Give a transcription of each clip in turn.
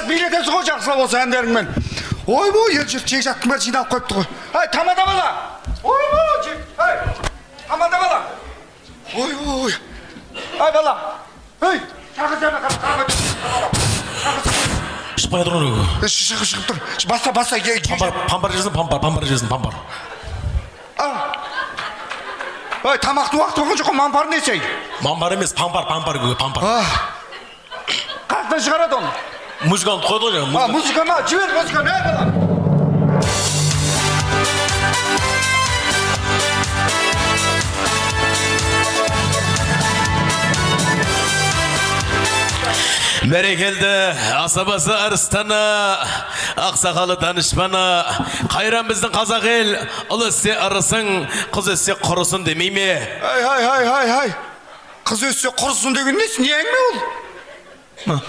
Жақсылап билетесіз ғой, жақсылап осы әндеріңмен. Ойбой, ел жұрт жек жаттың бәрі жиналып қойыпты ғой. Ай, тамада бала. Ойбой, ай, тамада бала. Ойбой. Ай, бала. Ай, шақыр. Шықпай тұр ғой. Шығып тұр. Баса. Пампар жезін, пампар. Ай, тамақты уақыт болған жоқ, мампар не сей? Мампар емес, пампар көге, пампар. Қақтан шығарады оны? Музыканы қойды ғой. Музыка ма? Жібер музыканы, ай бала. Бәрекелді, асабасы арыстаны, ақсақалы данышпаны, қайран біздің қазақ ел, ұл өссе арысың, қыз өссе құрысын демей ме? Ай. Қыз өссе құрысын деген несі, не әңгіме ол?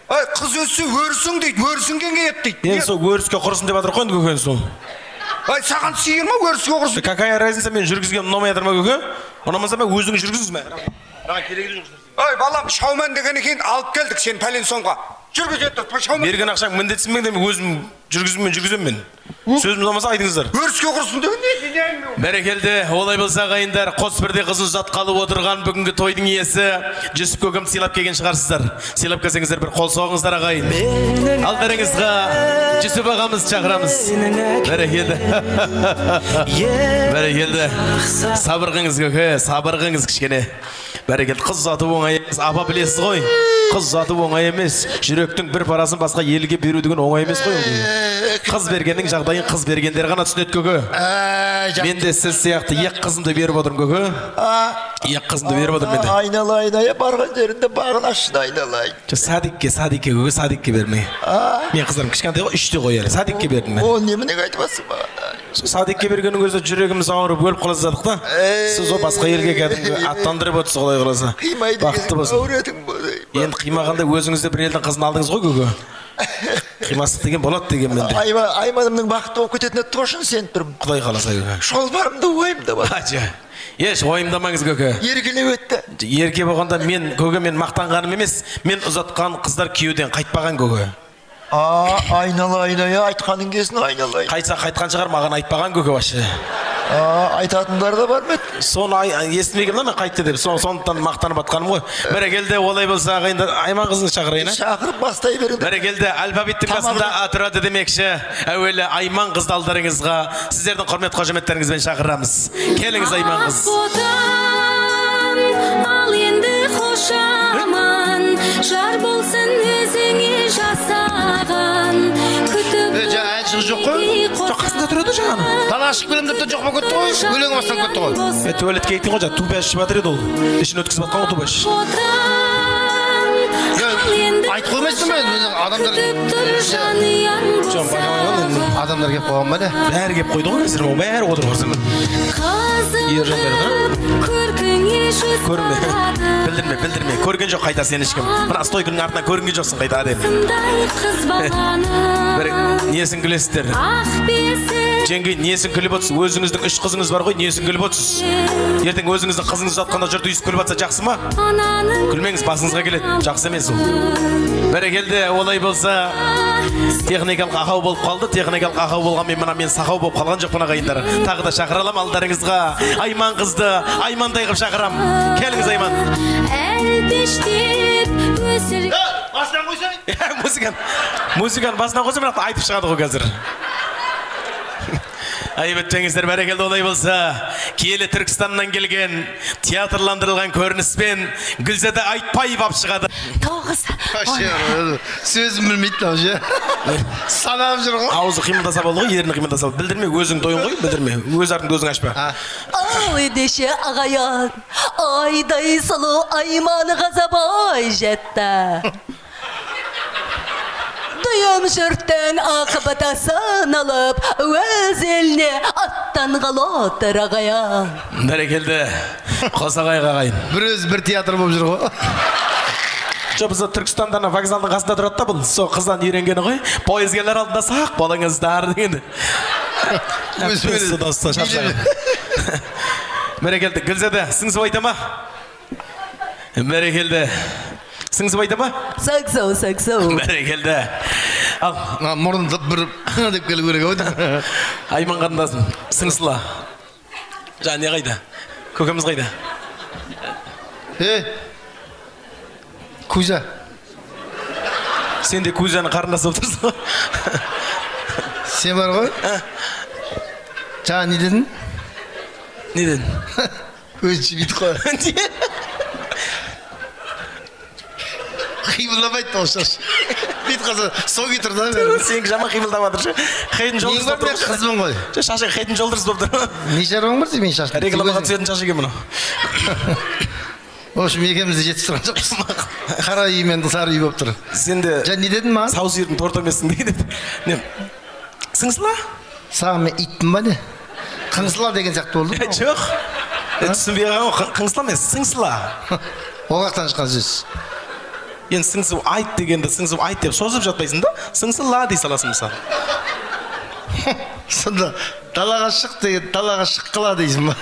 Ай, қыз өссе өрісің дейді, өрісіңгенге ет дейді. Ең сол өріске құрысын деп атыр қойын көкен сол. Ай, саған сиыр ма өріске құрысын? Какая разница, мен жүргізген ұнамай атыр ма көке? Ұнамаса мен өзіңі жүргізіңіз ме? Ой, балам, шаумен деген екен алып келдік сен пәлен соңға. Жүргіз еттір, шаумен. Берген ақшаң міндетсің мен деме, өзім жүргізем мен. Сөзім ұнамаса айтыңыздар. Өріске құрсын деген не? Бәрекелді, олай болса ағайындар, қос бірде қызын жатқалы отырған бүгінгі тойдың иесі Жүсіп көкем сыйлап келген шығарсыздар. Сыйлап келсеңіздер бір қол соғыңыздар ағайын. Алдарыңызға Жүсіп ағамыз шақырамыз. Бәрекелді. Сабырғыңыз көке, сабырғыңыз кішкене. Бәрекелді, қыз заты оңай емес, апа білесіз ғой. Қыз заты оңай емес, жүректің бір парасын басқа елге беру деген оңай емес қой. Қыз бергеннің жағдайын қыз бергендер ғана түсінеді көке. Мен де сіз сияқты ек қызымды беріп отырмын көке. Ек қызымды беріп отырмын мен де. Айналайын, барған жерінде бағын ашын айналайын. Садикке көке, садикке бермей. Мен қыздарым кішкентай ғой, 3-те қояр. Садикке бердім мен. О, немене айтып маған? Садикке бергеннің өзі жүрегіміз ауырып өліп қаласадық та. Сіз о басқа елге кәдімгі аттандырып отырсыз қалай қаласа. Бақытты болсын. Енді қимағанда өзіңізде бір елдің қызын алдыңыз ғой көке. Қимастық деген болады деген менде. Айманымның бақытты болып кететін өтті қошын сен тұрмын. Құдай қаласа көке. Шолбарымды ойымда бар. Еш ойымдамаңыз көке. Еркелеп өтті. Ерке болғанда мен көке мен мақтанғаным емес, мен ұзатқан қыздар күйеуден қайтпаған көке. Айналайын, айтқаның кесін айналайын. Қайтса қайтқан шығар, маған айтпаған көке башы. Айтатындар да бар ма? Соны естімеген мен қайтты деп, сондықтан мақтанып атқаным ғой. Бәрекелді, олай болса ағайындар, Айман қызыңыз шақырайын. Шақырып бастай беріңдер. Бәрекелді, алфавиттің басында атырады демекші. Әуелі Айман қызды сіздердің құрмет қожаметтеріңізбен шақырамыз. Келіңіз Айман қыз. Ал енді қошаман, жар болсын өзіңе жасаған. Жоқ қой? Жоқ, қасында тұрады жаңаны. Тана ашық білім деп жоқ ма көтті ғой? Өлең бастан көтті ғой? Туалетке еттің ғой жа, тубәш ішіп атыр еді ол. Ішін өткізіп атқан ғой тубәш. Айт қоймайсың мен, адамдар кеп қойған ба не? Бәрі кеп қойды ғой қазір, бәрі отыр қорсын. Ержандар білдірме, көрген жоқ қайта сен ешкім. Мына стойкының артынан көрген жоқсың қайта әдем. Несін күлесіздер? Жеңгей, несін күліп отырсыз? Өзіңіздің 3 қызыңыз бар ғой, несін күліп отырсыз? Ертең өзіңіздің қызыңыз жатқанда жұрт үйсіп күліп атса жақсы ма? Күлмеңіз, басыңызға келеді, жақсы емес ол. Бәрекелді, олай болса, техникалық ақау болып қалды. Техникалық ақау болғанмен мына мен сақау болып қалған жоқпын ағайындар. Тағы да шақыралам алдарыңызға Айман қызды, Аймандай қып шақырам. Келіңіз Айман. Басынан қойсай? Музыканы басынан қойсай, бірақ айтып шығады ғой қазір. Айбеттеңіздер, бәрекелді, олай болса, киелі Түркістаннан келген театрландырылған көрініспен Гүлзада Айтбаев ап шығады. Тоғыз. Сөзім білмейді ау, санап жүр ғой. Аузы қимылдаса болды ғой, еріні қимылдаса болды. Білдірме, өзің тойын ғой, білдірме. Өз артыңды өзің ашпа. Ау едеше ағаян, айдай сұлу Айманы ғазабай жетті. Дүйім жұрттың ақыбатасын алып, өз еліне аттан қалатыр ағаян. Бәрекелді, қосағайға ағайын. Бір өз бір театр болып жүр ғой. Жоқ, біз Түркістандан вокзалдың қасында тұрады да бұл. Сол қыздан үйренгені ғой. Пойызгерлер алдында сақ болыңыздар дегенде. Бәрекелді, Гүлзада, сіңізіп айтама? Бәрекелді. Сіңісіп айта ма? Саксау, саксау. Бәрекелді. Ал, Мұрынды бір деп келу керек ау. Айман қарындасым, сіңісіла. Жаңа не қайда? Көкеміз қайда? Кузя. Сен де Кузяны қарындасы отырсың ғой. Сен бар ғой? Жаңа не дедің? Не дедің? Өзі бүйтіп қой. Қимылдамайды тоғышаш. Бүйтіп қалса сол кетір да бәрі. Сенің жаман қимылдап жатыр ше. Хейтін жолдырыз болып тұр. Қызмын ғой. Шашың хейтін жолдырыз болып тұр. Не шаруаң бар сен мен шашын? Рекламаға түсетін шаш екен мұны. В общем, екеумізді жетіп тұрған жоқпыз. Қара үй мен сары үй болып тұр. Сен де Жаңа не дедің маған? сау сиырдың торты емессің дейді. Не? Сіңісіла? Саған мен итпін ба не? Қыңсыла деген сияқты болды. Жоқ. Түсінбей қалған ғой. Қыңсыла емес, сіңісіла. Ол жақтан шыққан сөз. Енді сіңісіп айт дегенді сіңісіп айт деп созып жатпайсың да, сіңісіла дей саласың мысалы. Сонда далаға шық деген далаға шыққыла дейсің ба?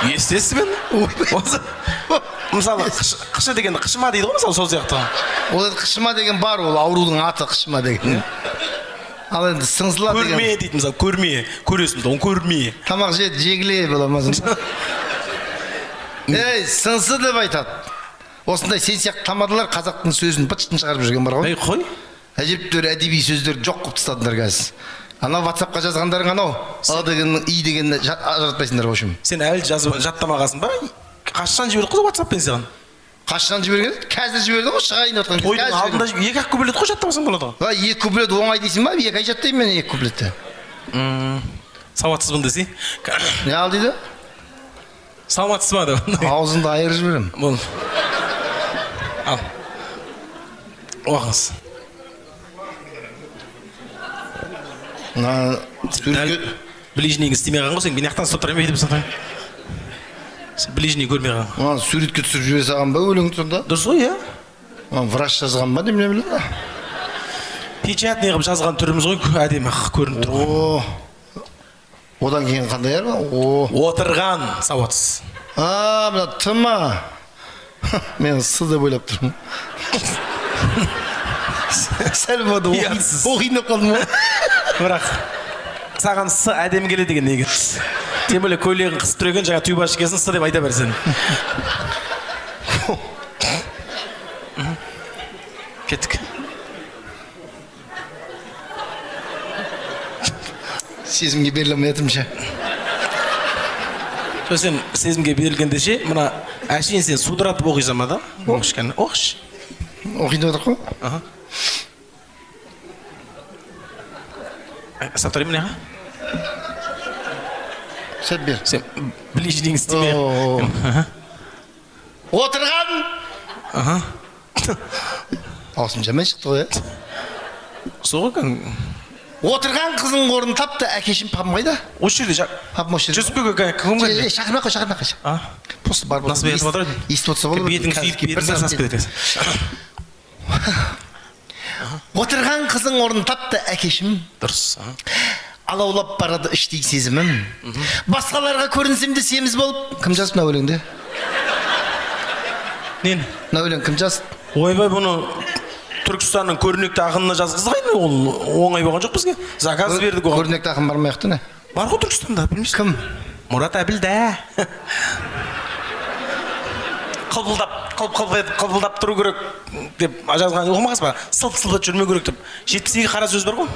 Естесіз бен? Мысалы қышы дегенді қышыма дейді ғой мысалы сол сияқты. Ол қышыма деген бар, ол аурудың аты қышыма деген. Ал енді сыңсыла деген. Көрме дейді мысалы, көрме. Көресің, оны көрме. Тамақ жеді, жегіле боламасын. Сыңсы деп айтады. Осындай сен сияқты тамадылар қазақтың сөзін бытшытын шығарып жүрген бар ғой. Қой? Әжептәуір әдеби сөздер жоқ қылып тастадыңдар қазір. Анау WhatsAppқа жазғандарың анау. А деген и дегенді ажыратпайсыңдар в общем. Сен әлі жазып жаттамағансың ба? Қашан жіберді ғой WhatsApp-пен саған? Қашан жіберген? Қазір жіберді ғой, шығайын отқан кезде. Тойдың алдында екі-ақ куплет қой жаттамасаң болады ғой. Екі куплет оңай дейсің ба? Екі ай жаттаймын мен екі куплетті. Сауатсызбын десей. Не ал дейді? Саламатсыз ба деп. Аузыңды айырып жіберем. Бол. Ал. Оқыңыз. Ближнейіңді істемей қалған ғой, сен мен яқтан ұстап тұрайын ба деп сатайын. Ближний көрмей қалған. Суретке түсіріп жібере салған ба өлеңді сонда? Дұрыс ғой, иә? Врач жазған ба деп не біледі? Печатный қылып жазған түріміз ғой, әдемі көрініп тұр. Одан кейін қандай бар? Отырған сауатсыз. Мына тыма. Мен сы деп ойлап тұрмын. Сәл бады оқиындап қалдым ғой. Бірақ саған сы әдем келеді деген неге? Тем более көйлегін қысып тұр екен, жаңа түйба шекесін сы деп айта берсен. Кеттік. Сезімге берілмей атымша. Сен сезімге берілгенде ше, мұна әшейін сен судыратып оқисың ба да? Оқышкені, оқыш. Оқиды отыр қой? Сатырым не ға? Сәт бер. Сен ближнейің істемей. Отырған! Аусым жамай шықты ғой, Соғы кән? Отырған қызың орын тапты, әкешім папым қайда? Осы жерде Папым осы жерде. Жүсіпбек кім келді? Шақырмақ қой. Просто бар. Насып етіп отыр едің? Естіп отырса болады. Бетің сүйіп, бетің сасып кетеді. Отырған қызың орын тапты, әкешім. Дұрыс. Алаулап барады іштей сезімім. Басқаларға көрінсем де семіз болып. Кім жазып мына өлеңді? Нені? Мына өлең кім жазды? Ойбай, бұны Түркістанның көрнекті ақынына жазғызғайын, ол оңай болған жоқ бізге. Заказ бердік оған. Көрнекті ақын бар ма яқты не? Бар ғой Түркістанда, білмейсің? Кім? Мұрат Әбілда. Қылпылдап тұру керек деп жазған оқымағыз ба? Сылп-сылпы жүрмеу керек деп. 72 қара сөз бар ғой?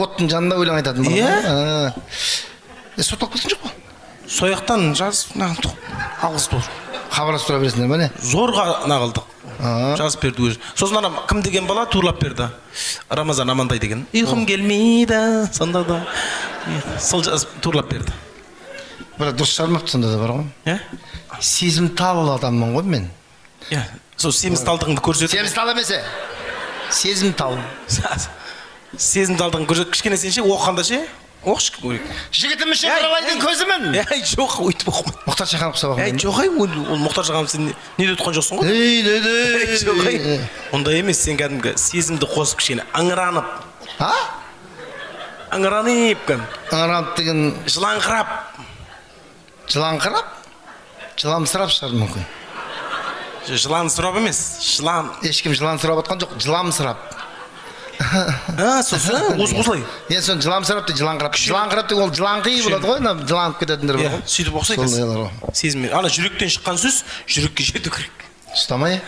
Оттың жанында өлең айтатын бар. Иә? Сотталып кеткен жоқ қой? Сояқтан жазып, алғыз бол. Хабарласып тұра бересіңдер ма не? Зорға нағылдық. Жазып берді өзі. Сосын анам кім деген бала турлап берді. Рамазан Амандай деген. Ұйқым келмейді. Сонда да. Сол жазып турлап берді. Бірақ дұрыс шығармапты сонда да бар ғой. Сезімтал адаммын ғой мен. Сол семізталдығыңды көрсетіп. Семізтал емесе? Сезімтал. Сезімталдығын көрсетіп. Кішкене сен ше, оқығанда ше? Оқшы көрек. Жігітім үшін құралайдың көзімін. Жоқ, өйтіп оқымай. Мұхтар Шаханов сабағын. Жоқ, ол Мұхтар Шаханов сен не де тұтқан жоқсың ғой? Жоқ, онда емес, сен кәдімгі сезімді қосып кішкене аңыранып. Аңыранып кәдім. Аңыранып деген... Жылаңқырап. Жылаңқырап? Жыламсырап шығар мүмкін. Жылан сұрап емес, жылан. Ешкім жылан сұрап атқан жоқ, жыламсырап. Осылай. Енді сон жыламсырап деп жыланқырап. Жыланқырап деп ол жыланқи болады ғой, жыланып кететіндер бар ғой. Сөйтіп оқысай сезім. Ана жүректен шыққан сөз жүрекке жету керек. Ұстамай?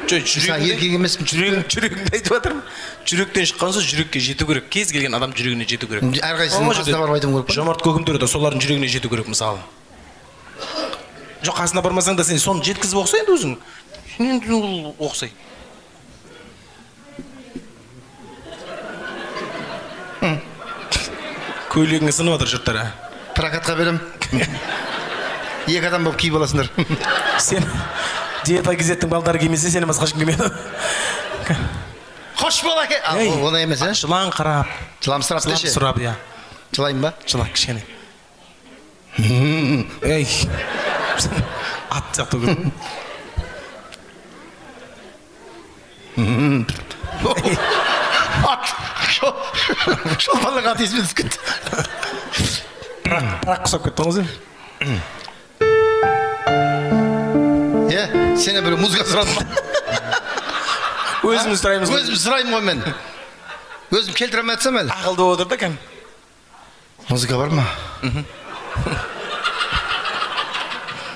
Еркек емеспін. Жүрегімді айтып жатырмын. Жүректен шыққан сөз жүрекке жету керек. Кез келген адам жүрегіне жету керек. Әрқайсының қасына барып айтуым керек па? Жомарт көкімдер де солардың жүрегіне жету керек мысалы. Жоқ, қасына бармасаң да сен соны жеткізіп оқысай енді өзің. Сен оқысай. Көйлегіңе сынып жатыр жұрттар. Прокатқа берем. Екі адам болып киіп аласыңдар. Сен диета кезеттің балдары кимесе, сені басқа ешкім кимейді. Қош бол әке. Оны емес, ә? Жылан қарап. Жыламсырап деші. Жылап, иә. Жылайын ба? Жыла, кішкене. Ей. Ат сияқты көрдің. Ат. Шол балаға ат есіме түсіп кетті. Бірақ құсап кетті ғой сен. Сені бір музыка сұрадым ба? Өзіміз сұраймыз. Өзім сұраймын ғой мен. Өзім келтірем айтсам әлі. Ақылды отыр да кәм. Музыка бар ма?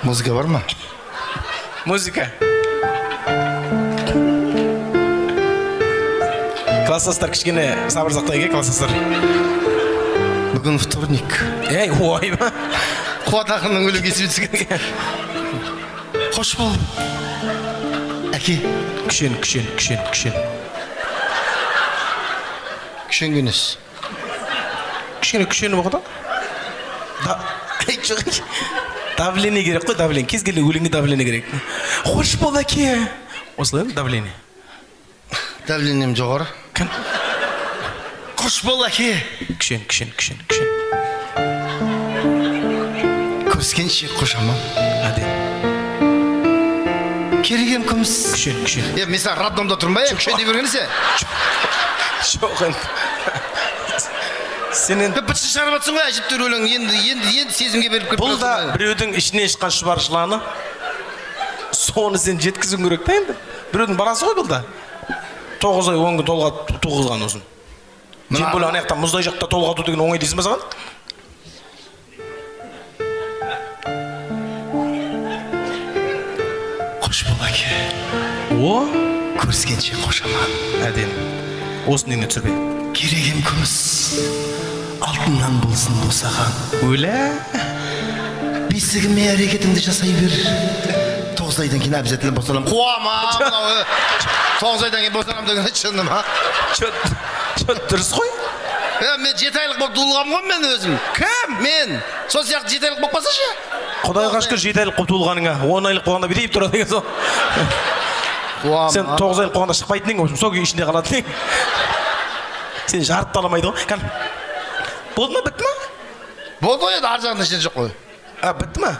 Музыка бар ма? Музыка. Класстастар кішкене сабыр сақтай ке, класстастар. Бүгін вторник. Ей, ой ба. Қуат ақынның өлі кесіп түскен. Қош бол. Әке. Күшен. Күшен көнес. Күшені бұқыда? Давление керек қой, давление. Кез келген өлеңге давление керек. Қош бол, әке. Осылай ма, давление? Давлением жоғары. Кән? Қош бол, әке. Күшен. Көріскенше қош аман. Әден. Керегем күміс. Күшен. Мен саған роддомда тұрмай, күшен дей бергенесе? Жоқ, сен енді бітші шығарып атсың ғой, әжіптер өлең, енді сезімге беріп кіріп. Бұл да біреудің ішінен шыққан шұбар жыланы. Соны сен жеткізуің керек та енді. Біреудің баласы ғой бұл да. 9 ай 10 күн толға туғызған осыны. Сен бұл анаяқтан мұздай жақта толға ту деген оңай дейсің ба саған? Қош бол, әке. О? Көріскенше қош аман. Әден. Осыны үйіне түсірбей. Керегем күміс, алтыннан болсын босаған. Өлә? Бесігіме әрекетіңді жасай бер. 9 айдан кейін әбізетілі босанам. Қуама! 9 айдан кейін босанам деген айтшындым, ха? Чөт дұрыс қой? Мен 7 айлық болып туылғам ғой мен өзім. Кім? Мен. Сол сияқты 7 айлық болып басашы. Құдайға шүкір 7 айлық болып туылғаныңа. 10 айлық болғанда бітейіп тұрады деген сол. Сен 9 айлық болғанда шықпайтын ең, сол күй ішінде қалатын ең. Сен жарып таламайды ғой. Кән? Болды ма, бітті ма? Болды ғой, ар жағында ішен жоқ қой. Бітті ма?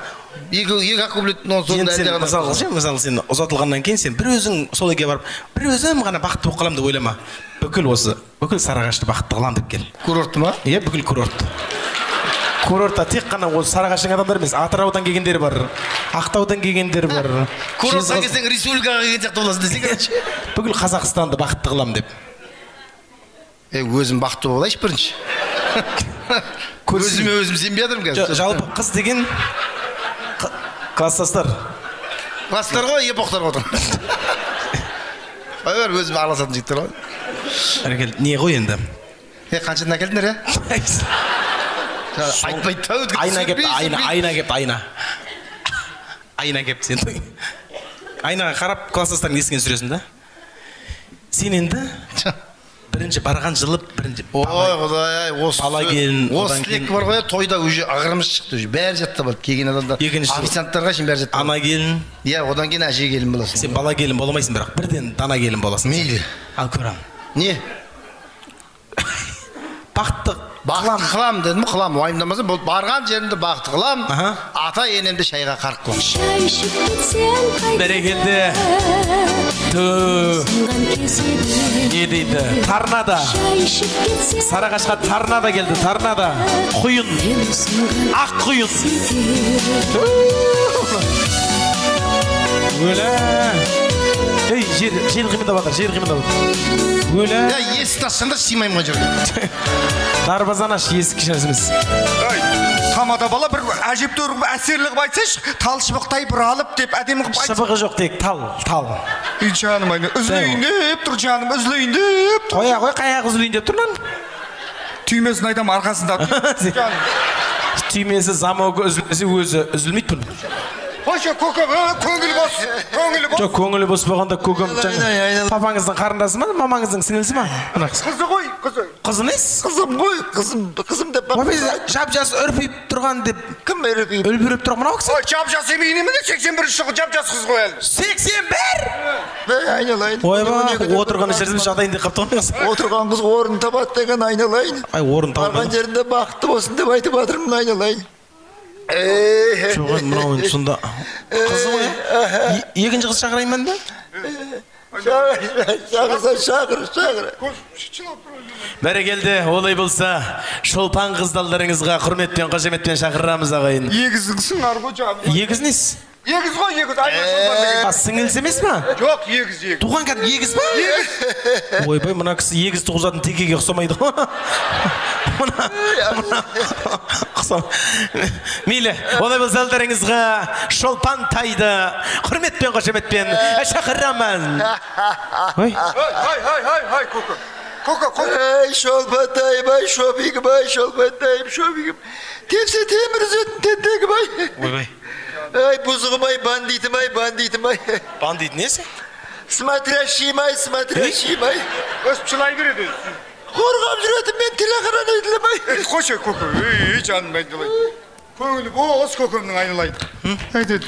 Екі аккумулятор соңында әлде ғана. Мысалы сен ұзатылғаннан кейін сен бір өзің сол үйге барып, бір өзім ғана бақытты болып қалам деп ойлама. Бүкіл Сарыағашты бақытты қылам деп кел. Курортты ма? Иә, бүкіл курорт. Курортта тек қана осы Сарыағаштың адамдар емес, Атыраудан келгендер бар, Ақтаудан келгендер бар. Курорттан келсең республикаға келген сияқты боласың десең. Бүкіл Қазақстанды бақытты қылам деп. Өзім бақытты болайшы бірінші. Өзім сенбей жатырмын қазір. Жалпы қыз деген класстастар. Класстар ғой, епоқтар ғой. Ойбар, өзім араласатын жігіттер ғой. Не ғой енді? Қаншадан әкелдіңдер, е? Айтпайды тау. Айна кепті. Айна кепті сен. Айнаға қарап класстастардың есіңен сүресің да? Сен енді бірінші барған жылы бірінші ой құдай бала келін осы тілек бар ғой тойда уже ағырымыз шықты уже бәрі жатты бар келген адамдар официанттарға шейін бәрі жатты ана келін иә одан кейін әже келін боласың сен бала келін болмайсың бірақ бірден дана келін боласың мейлі ал көрем не бақытты Бақыт қылам дедім, қылам. Уайымдамаса, бұл барған жерімді бақыт қылам. Ата енемді шайға қарық қылам. Бәрекелді. Не дейді? Торнадо. Сарыағашқа торнадо келді, торнадо. Құйын. Ақ құйын. Өлі. Ей, жер қимында батыр, жер қимында батыр. Өлі. Есікті ашқанда сыймайым ға жерге. Дарбазан аш, есік кішерсіміз. Тамада бала бір әжептәуір әсерлі қып айтсайшы, тал шыбықтай бір алып деп әдемі қып айтсайшы. Шыбығы жоқ тек, тал. Үй жаным айны, үзілейін деп тұр жаным, үзілейін деп тұр. Қой, қаяқ үзілейін деп тұр lan. Түймесін айдам арқасында. Түймесі замауға үзілмесе өзі үзілмейді бұн. Қойшы, көкем, көңілі бос, көңілі бос. Жоқ, көңілі бос болғанда көкем папаңыздың қарындасы ма, мамаңыздың сіңілісі ма? Қызы ғой, қызы. Қызы нес? Қызым ғой, қызым деп. Жап-жас үрпейіп тұрған деп. Кім үрпейіп? Үлбіріп тұрған мынау кісі? Жап-жас емейіне міне 81 жылғы жап-жас қыз ғой әлі. 81? Айналайын. Ойба, отырған ішерсіміз жағдайын деп қаптығын қыз. Отырған қыз орын табады деген айналайын. Ай, орын табады. Барған жерінде бақытты болсын деп айтып жатырмын айналайын. Жоғын мынауын сонда қызы ғой. Екінші қыз шақырайын мен бе? Шақыр. Бәрекелді, олай болса, шолпан қыздалдарыңызға құрметпен, қошеметпен шақырамыз ағайын. Егізіңсің арғы жаным. Егіз нес? Егіз ғой, егіз. Сіңілсі емес па? Жоқ, егіз. Туған кәді егіз ба? Егіз. Ойбай, мұна кісі егіз туғызатын текеге ұқсамайды. Мейлі, олай болса алдарыңызға шолпан тайды құрметпен, қошеметпен шақырамын. Ай, көкі. Ай, шолпантай бай, шопигім, ай, шолпантайым, шопигім. Тепсе темір үзетін тентегім, ай. Ойбай. Ай, бұзығым, ай, бандитім, ай. Бандит несі? Смотрящим, ай. Өсіп жылай береді. Қорғап жүретім, мен телеқаран өйділім, ай. Қойшы, көкі, ей, жаным айдылай. Көңілі бос көкемнің айналайын. Айтеді.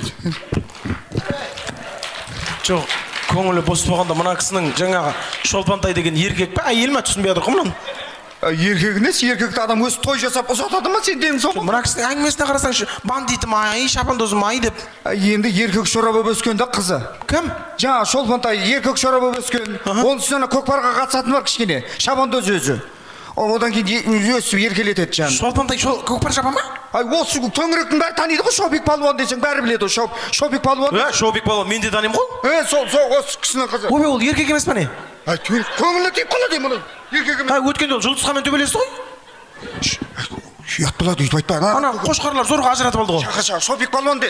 Жоқ, көңілі бос болғанда мұна кісінің жаңағы шолпантай деген еркек пе? Әйел ма түсінбей жатыр құмынан? Еркек нес, еркекті адам өзі той жасап ұзатады ма сен деймін соң? Мұна кісінің әңгімесіне қарасаңшы, бандитім ай, шапандозым ай деп. Енді еркек шора болып өскенде қызы. Кім? Жаңа шолпантай еркек шора болып өскен. Оның үстіне көкпарға қатысатын бар кішкене, шабандоз өзі. Одан кейін өсіп еркелетеді жаным. Шолпантай көкпар шаба ма? Ай, осы төңіректің бәрі таниды ғой, Шопик палуан десең бәрі біледі ғой, Шопик палуан. Шопик палуан, мен де танимын ғой. Сол осы кісінің қызы. Ой, ол еркек емес па не? Ай, көңілі тиіп қалады мұның. Еркек емес. Ай, өткенде ол жұлдызханмен төбелесті ғой. Ұят болады, өйтіп айтпа. Ана қошқарлар зорға ажыратып алды ғой. Шақа, Шопик палуан де.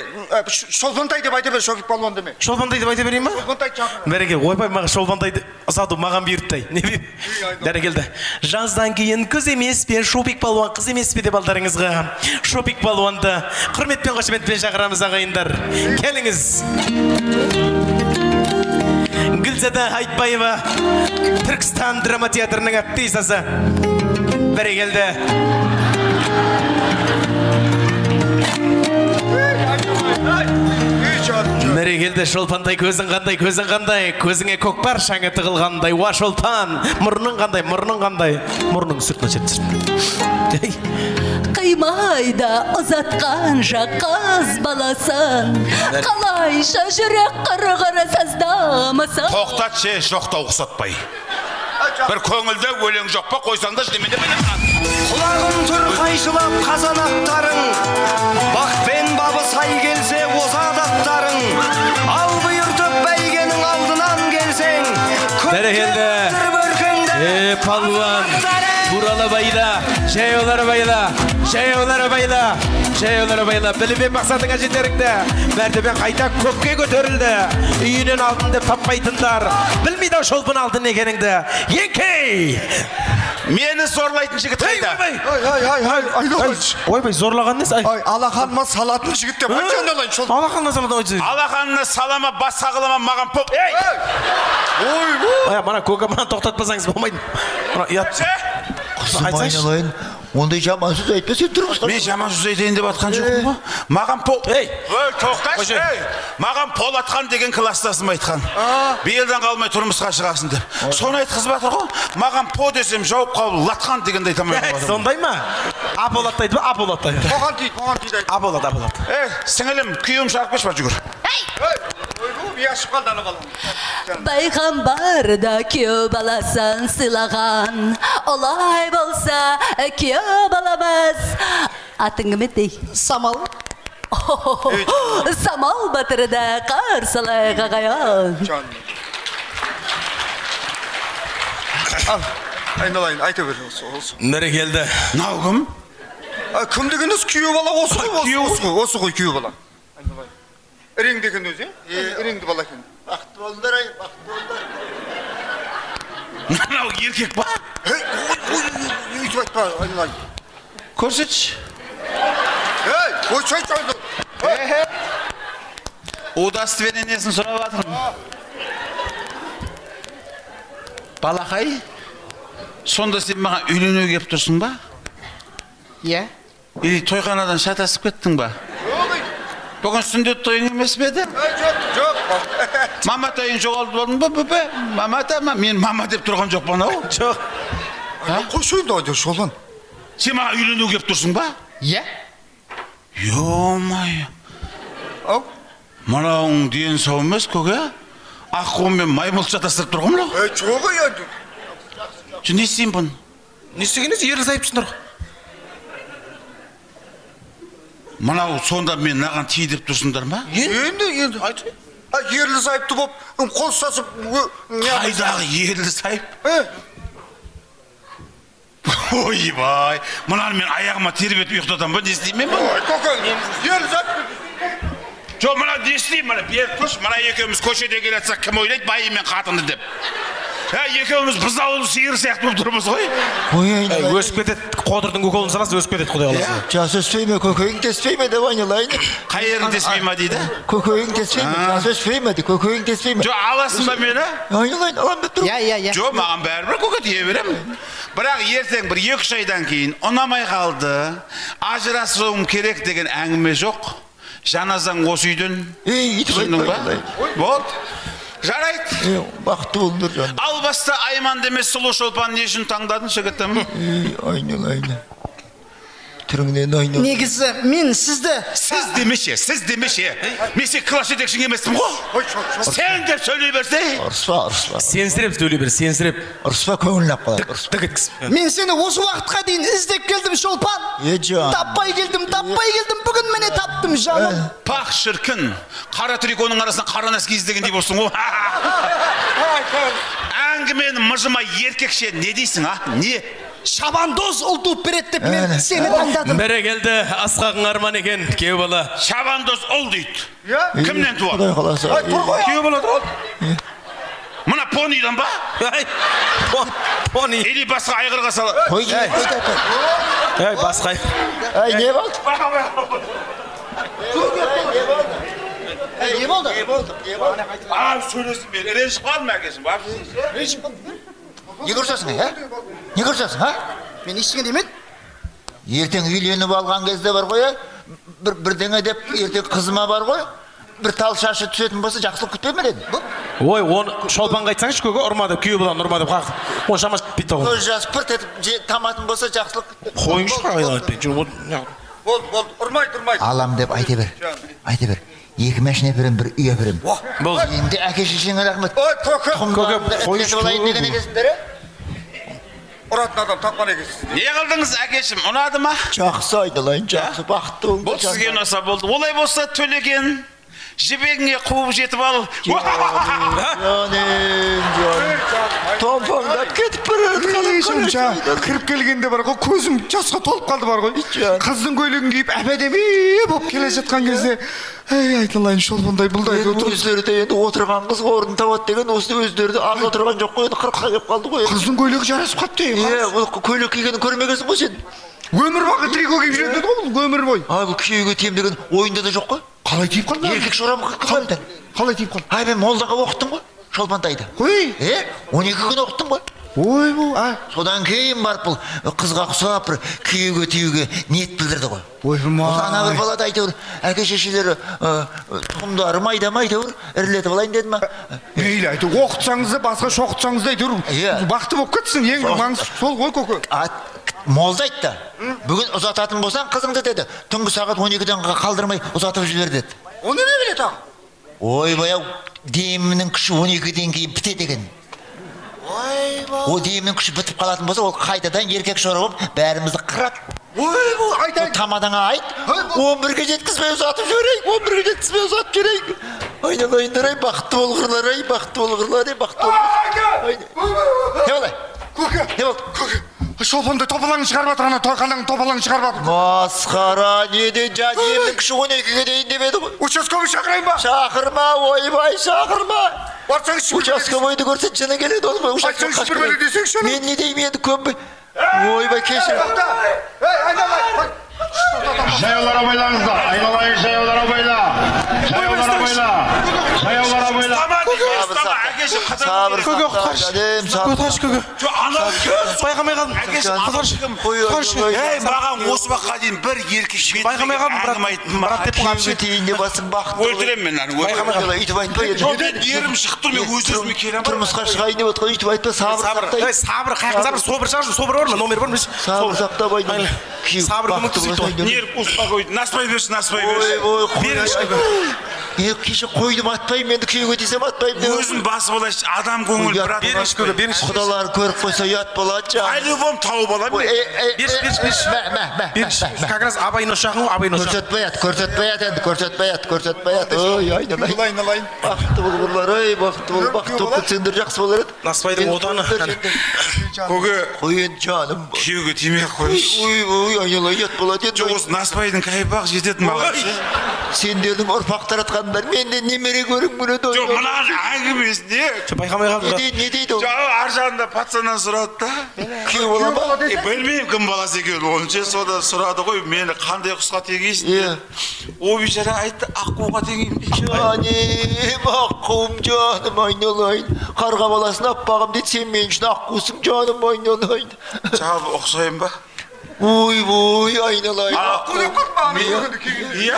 Шолпантай деп айта бер, Шопик палуан деме. Шолпантай деп айта берейін ба? Шолпантай шақыр. Бәрекел, ойбай маған шолпантайды ұзату маған бұйырттай. Не бейм? Бәрекелді. Жаздан кейін күз емес пе, Шопик палуан қыз емес пе деп алдарыңызға. Шопик палуанды құрметпен, қошеметпен шақырамыз ағайындар. Келіңіз. Гүлзада Айтбаева, Түркістан драма театрының актрисасы. Бәрекелді. Бәрекелді шолпандай, көзің қандай, көзіңе көкпар шаңы тығылғандай, уа шолпан, мұрның қандай, мұрның сүртіне жетті. Қимайда ұзатқан қыз баласын, қалайша жүрек қырғыры саздамасын. Тоқтат ше, жоқта ұқсатпай. Бір көңілді өлең жоқ па, қойсаңда ждемеде білемін. Құлағым тұр қайшылап қазанаттарың, бақпен бабы сай келсе озат аттарың, ал бұйыртып бәйгенің алдынан келсең, Бәрекелді. Палуан, туралы байла, жайолары байла, біліммен мақсатыңа жетеріңді. Мәртебен қайта көкке көтерілді. Үйінен алдын деп таппайтындар. Білмейді шолпын алдын екеніңді. Еңкей! Мені зорлайтын жігіт қайда? Ойбай, зорлаған несі? Алақаныма салатын жігіт деп айналайын шол. Алақанына салатын ойды. Алақанына салама, бас сағылама маған поп. Мана көке, мана тоқтатпасаңыз болмайды. Қызым айналайын, Ондай жаман сөз айтпа, сен тұрмысқа. Мен жаман сөз айтайын деп атқан жоқпын ба? Маған пол... Ей! Тоқташы, маған пол атқан деген класстасым айтқан. Биылдан қалмай тұрмысқа шығасың деп. Соны айтқызып жатыр ғой. Маған по десем жауып қалып латқан дегенде айтамын. Сондай ма? Аполат дейді ма? Аполат дейді. Оған дейді. Аполат. Сіңілім, күйеуім шарпеш ба жүгір. Яшып қалды ана балам. Пайғамбарда күйеу баласын сыйлаған, олай болса күйеу баламыз. Атың кім еді? Самал. Самал батырда қарсылай қағаян. Ал, айналайын, айта бер. Нәре келді. Нау кім? Кім дегеніз күйеу бала осы ғой күйеу бала. Ірең деген өзі, іреңді бала екен. Бақытты болыңдар, бақытты болыңдар. Нау еркек ба? Үйтіп айтпа, айналайын. Көрсетші. Ойчайды. Удостоверениесін сұрап жатырмын. Балақай, сонда сен маған үйленуге келіп тұрсың ба? Иә. Или тойханадан шатасып кеттің ба? Бүгін сүндет тойың емес бе еді? Жоқ. Мама тайың жоғалды болдың ба, бөпе? Мама та ма? Мен мама деп тұрған жоқпын ау? Жоқ. Қойшойын да жолан. Сен маған үйленуге келіп тұрсың ба? Иә. Йо-май. Ау? Мынауың ден сау емес көке? Аққуымен маймыл шатастырып тұрғым ба? Жоқ енді. Не істейін бұны? Не істегеніз ерлі зайыпсыңдар ғой. Мынау сонда мен наған тиіп тұрсыңдар ма? Енді. Ерлі зайыпты боп, қол сасып... Қайдағы ерлі зайып? Ойбай, мынаны мен аяғыма тербетіп ұйықтатам ба, не істеймін ба? Ерлі зайыпты... Жоқ, мына не істеймін, мына беріп тұршы, мына екеуміз көшеде келатсақ, кім ойлайды байы мен қатынды деп. Екеуміз бұзауыл сиыр сияқты болып тұрмыз ғой. Өсіп кетеді, қодырдың көколын саласы өсіп кетеді, құдай қаласа. Жас өспей ме, көкейің теспей ме деп айналайын. Қай ерің теспей ма дейді? Көкейің теспей ме, жас өспей ме, көкейің теспей ме. Жоқ, аласың ба мені? Айналайын, алам деп тұрмын. Иә. Жоқ, маған бәрібір көке тие беремін. Бірақ ертең бір 2-3 айдан кейін ұнамай қалды, ажырасуым керек деген әңгіме жоқ. Жаназаң осы үйден. Түсіндің ба? Болды. Жарайды. Бақытты болыңдар жаным. Ал баста Айман демес сұлу шолпан не үшін таңдадың жігітім? Айналайын. Түріңнен айналайын. Негізі мен сізді... Сіз демеше. Мен сен класс жетекшің емеспін ғой. Сен деп сөйлей берсе. Ұрыспа. Сенсіреп сөйлей бер, сенсіреп. Ұрыспа, көңілін ақ қалай. Мен сені осы уақытқа дейін іздеп келдім, шолпан. Жан. Таппай келдім. Бүгін мені таптым, жаным. Пақ шіркін. Қара триконың арасынан қара нәски іздегендей болсын ғой. Әңгімені мыжымай еркекше не дейсің, а? Не? Шабандоз ұл туып береді деп мен сені таңдадым. Бірі келді, асқағың арман екен, кеу бала. Шабандоз ұл дейді. Кімнен туады? Құдай қаласа. Кеу бала тұр. Мына пониден ба? Пони. Или басқа айғырға сала. Қой, Басқа. не болды? Не болды? Сөйлесін бер, ренжіп қалдым әкесін. Не көрсесің, Не көрсесің, Мен ештеңе демедім. Ертең үйленіп алған кезде бар ғой, бірдеңе деп ертең қызыма бар ғой, бір тал шашы түсетін болса жақсылық күтпей ме деді? Ой, оны шолпанға айтсаңшы көке, ұрма деп, күйеу баланы ұрма деп қақ. Оны шамаш бітті ғой. Көз жас пырт етіп таматын болса жақсылық күтпей. Қойыңшы қағайдан айтпай. Болды, тұрмайды. Алам деп айта бер. 2 машина әперем, 1 үй әперем. Бол. Енді әке шешеңе рахмет. Ой, көке. Қойшы болайын деген екесіңдер, Ұратын адам тапқан екесіз. Не қылдыңыз әкешім, ұнады ма? Жақсы айдалайын, жақсы, бақытты болыңдар. Бұл сізге ұнаса болды. Олай болса Төлеген, жібегіңе қуып жетіп ал. Томпаңдап кетіп Кіріп келгенде бар ғой, көзім жасқа толып қалды бар ғой. Қыздың көйлегін киіп әп-әдемі болып келе жатқан кезде, айтылайын шолпандай бұлдай өздері де енді отырған қыз орнын табады деген, осы өздері де аз отырған жоқ қой, енді 40-қа кеп қалды ғой. Қыздың көйлегі жарасып қапты. Көйлек кигенін көрмегенсің ғой сен. Өмір бақы трико киіп жүреді ғой, бұл өмір бой. Бұл күйеуге тием деген ойында да жоқ қой. Қалай тиіп қалды? Еркек шорамы қалай тиіп қалды? Мен молдаға оқыттым ғой, Шолпантайды. Қой? 12 күн оқыттым ғой. ойбу Содан кейін барып бұл қызға ұқсап бір күйеуге тиюге ниет білдірді ғой. Ана бір балада әйтеуір әке шешелері тұқымдары майда ірілетіп алайын деді ма? Мейлі әйтеуір оқытсаңыз да басқа шоқытсаңыз да әйтеуір бақытты болып кетсін. Ең маңызды сол ғой көке. Молда айтты. Бүгін ұзататын болсаң қызыңды деді. Түнгі сағат 12-ден қалдырмай ұзатып жібер деді. Оны не біледі ағам? Ойбай-ау, демінің күші 12-ден кейін бітеді екен. О демінің күші бітіп қалатын болса, ол қайтадан еркек шора болып бәрімізді қырады. Айтайын. Тамадаңа айт, 11-ге жеткізбей ұзатып жіберейік, 11-ге жеткізбей ұзатып жіберейік. Айналайындар ай, бақытты болғырлар ай, бақытты болғырлар ай, бақытты болғырлар. Не болай? Көке. Не болды? Көке. Шолпанды топалаңын шығарып атыр, ана тойхананың топалаңын шығарып атыр. Масқара, неден демінің күші 12-ге дейін демеді ғой. Участковый шақырайын ба? Шақырма, ойбай, шақырма. Барсаңыз Участковойды көрсен жыны келеді ол ғой. Айтсаңыз бір десеңші. Мен не деймін енді көнбей. Ойбай, кешір. Айналайын. Жаяулар абайлаңыздар. Айналайын жаяулар абайла. Жаяулар абайла. Жаяулар абайла. Сабыр. Көке құтқаршы көке. Байқамай қалдым. Құтқаршы. Маған осы баққа дейін бір еркек шет Байқамай қалдым. Брат деп қапшы. Тейінде басым бақытты. Өлтірем мен аны. Байқамай қалдым. Үйтіп айтпа. Ерім шықты мен өз-өзіме келем. Тұрмысқа шығайын деп отқан үйтіп айтпа. Сабыр сақтай. Сабыр, қайқын сабыр, собыр шағыр, собыр бар ма? Номер бар ма? Сабыр сақтап айдың. Сабыр көмектесіп Нер ұспа қойды. Наспай берші, наспай берші. Беріңші көке. Кеше қойдым атпаймын, енді күйеуге десем атпаймын. Өзім басы болайшы, адам көңіл брат. Беріңші көке, беріңші. Құдалар көріп қойса ұят болады жа. Айлы тауып аламын. Беріңші. Как раз абайын ошағын, абайын ошағын. Көрсетпей ат. Ой, айналайын. Бақытты болғырлар, ой, бақытты болып кетсеңдер жақсы болар еді. Наспайдың отаны. Көке, Қойын жаным. күйеуге тимей қойшы. Ой, айналайын ұят болады еді. Жоқ, Наспайдың кайпақ жететін маған. Сендердің ұрпақтар атқандар, менде немере көрің мүледі. Жоқ, мынаған әңгімесі не? Байқамай қалдым. Не дейді ол? Жоқ, ар жағында пацаннан сұрады да. Күйеу бола ма? Білмеймін кім баласы екенін. Оныншы сода сұрады ғой, мені қандай құсқа тегейсің? О бейшара айтты, аққуға тегеймін дейді. Жаным, аққуым жаным, айналайын. Қарға баласын аппағым дейді, сен мен үшін аққусың жаным, айналайын. Жағы ұқсайын ба? Ой, айналайын. Аққу деп көріп маған көргенде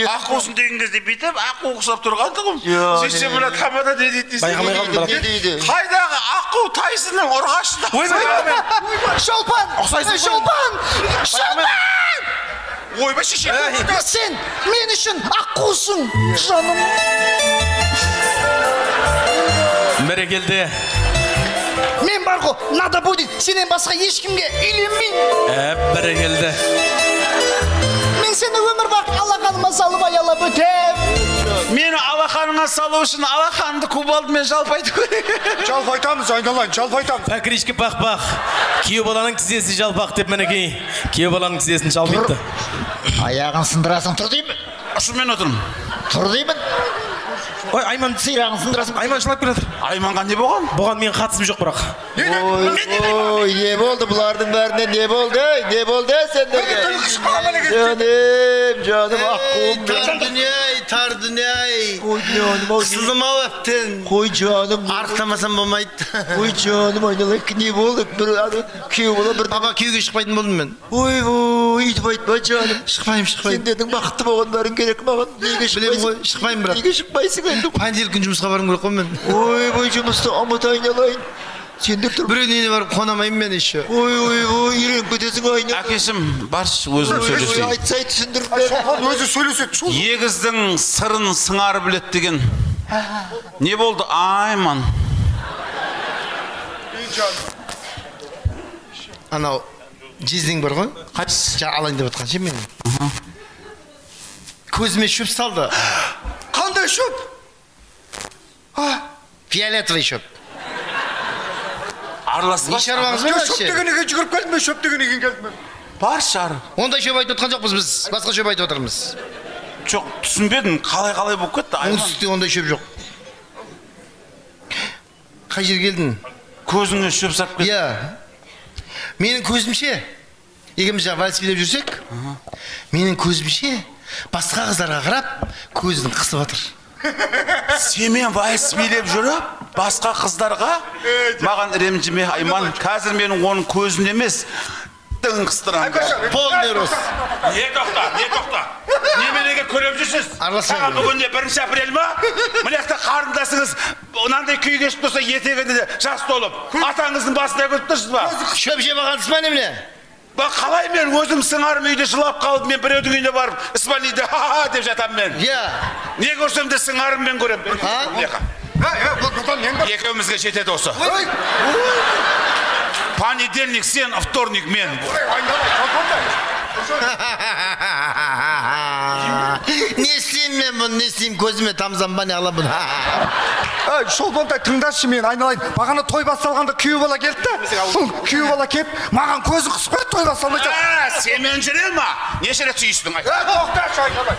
аққусын деген кезде бүйтіп, аққу ұқсап тұрғанды ғой. Сүйсе мұна тамада не дейді дейсің? Байқамай қалдым. Не дейді? Қайдағы аққу тайсының ұрғашында. Шолпан! Шолпан! Ойбай шеше. Сен мен үшін аққусың, жаным. Бәрекелді. Мен бар ғой, надо будет сенен басқа ешкімге үйленбеймін. Бәрекелді. Мен сені өмір бақ алақаныма салып аялап өтем. Мені алақаныңа салу үшін алақанды кубалдымен жалпайды көрейін. Жалпайтамыз, айналайын, жалпайтамыз. Пәкірішкі бақ. Күйеу баланың тізесі жалпақ деп мінекей. Күйеу баланың тізесін жалпайды. Аяғын сындырасың, тұр деймін. Шумен отырмын. Тұр деймін. Ой, Айман, Сирағын сындырасың. Айман жылап келатыр. Айманға не болған? Бұған мен қатысым жоқ бірақ. Ой, не болды бұлардың бәріне, не болды? Не болды сендерге? Жаным, аққуым. Тар дүние-ай. Ой, жаным, Қысылдым ау әптен. Қой жаным. Арықтамасам болмайды. Ой, жаным, айналайын, не болды? Күйеу бола бір... Папа күйеуге шықпайтын болдым мен. Ой, үйтіп айтпа жаным. Шықпаймын. Сендердің бақытты болғандарың керек маған. Неге шықпайсың? Шықпаймын бірақ. Неге шықпайсың енді? Понедельник күн жұмысқа барым керек қой мен. Ой, жұмысты ұмыт айналайын. Сендер тұр. Біреудің үйіне барып қонамаймын мен еще. Ой, үйреніп кетесің айналайын. Әкесім, баршы өзім сөйлесейін. Айтсай түсіндіріп бер. Шолпан өзі сөйлеседі. Егіздің сырын сыңары білет деген. Не болды? Айман. Анау жездең бар ғой? Қайтсы? Алайын деп отқан ше мен. Көзіме шөп салды. Қандай шөп? Фиолетовый шөп. Араласып Не шаруаңыз бар Шөп дегенеге жүгіріп келдім мен, шөп дегенеге келдім мен. бар шар. Ондай шөп айтып отқан жоқпыз біз. Басқа шөп айтып отырмыз. Жоқ, түсінбедім. Қалай болып кетті? Оңтүстікте ондай шөп жоқ. Қай жер келдің? Көзіңе шөп сап кетті. Иә. Менің көзімше, екеуміз жаңа вальс билеп жүрсек, менің көзімше басқа қыздарға қарап көздің қысып жатыр. Семен вальс билеп жүріп, басқа қыздарға маған ренжіме Айман. Қазір менің оның көзін емес, тың қыстырам. Полный рост. Не тоқта. Неменеге көріп жүрсіз? Саған бүгінде 1 апрель ма? Мынақты қарындасыңыз мынандай күй кешіп тұрса етегінде жас толып, атаңыздың басына көріп тұрсыз ба? Шөп жеп алғансыз ба немене? Қалай мен өзім сыңарым үйде жылап қалдым, мен біреудің үйіне барып, Исмалиді ха-ха деп жатам мен. Не көрсем де сыңарым мен көрем. Екеумізге жетеді осы. Понедельник сен, вторник мен. Не істеймін мен бұны, не істеймін, көзіме тамзанба не ала бұны. Шолпонтай тыңдашы, мен айналайын. Бағана той басталғанда күйеу бала келді. Күйеу бала келіп, маған көзін қысып қойды, той басталмайды. Семен жүре ма? Неше рет сүйістің? Тоқташы айналайын.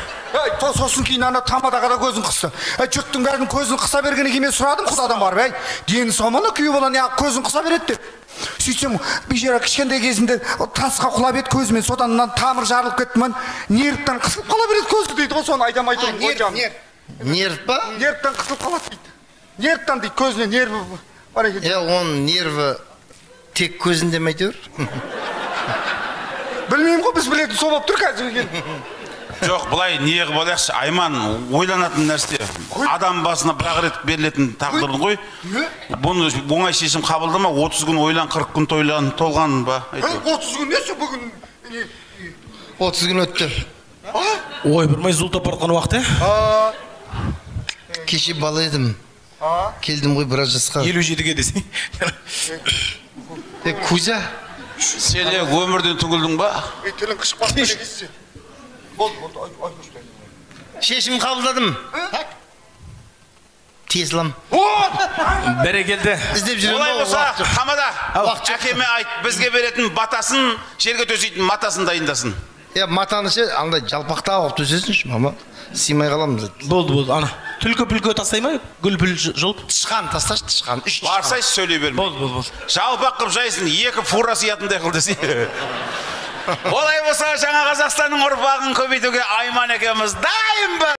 Сосын кейін ана тамадаға да көзін қысты. Жұрттың бәрінің көзін қыса бергені кейін мен сұрадым құдадан барып. Дені соманы күйеу бала не көзін қыса береді деп. Сөйтсем, бейшара кішкентай кезінде тасқа құлап еді көзімен, содан тамыр жарылып кетті. Нервтен қысылып қала береді көзі дейді. Соны айдамай тұрмын. Нерв па? Нервтен қысылып қалады дейді. Нервтен дейді, көзіне нерві бар екен. Оның нерві тек көзінде ме әйтеуір? Білмеймін ғой, біз білетін сол болып тұр қазір. Жоқ, былай неғып олақшы, Айман ойланатын нәрсе. Адам басына бір рет берілетін тағдырын ғой. Бұны оңай шешім қабылдама, 30 күн ойлан, 40 күн тойлан, толған ба? 30 күн несі бүгін? 30 күн өтті. Ой, бірмай зұл топартқан уақыт, Кеше бала едім. Келдім ғой біраз жасқа. 57-ге десең. Кузя? Сен өмірден түңілдің ба? Тілін қышып қалып келегізсе. Болды, шешім қабылдадым. Теслам. Бәрекелді. Іздеп жүрем. Олай болса, Хамада, әкеме айт, бізге беретін батасын, жерге төсейтін матасын дайындасын. Матаны ше, аңдай жалпақта алып төсесінші, мама. Симай қаламыз. Болды, ана. Түлкі-пүлкі тастай ма? Гүл-пүл жұлып? Тышқан, тасташы тышқан. Барсай сөйлей берме. Болды. Жалпақ қып жайсын, 2 фура сиятындай қыл десе. Олай болса, жаңа Қазақстанның ұрпағын көбейтуге Айман екеуміз дайын бар.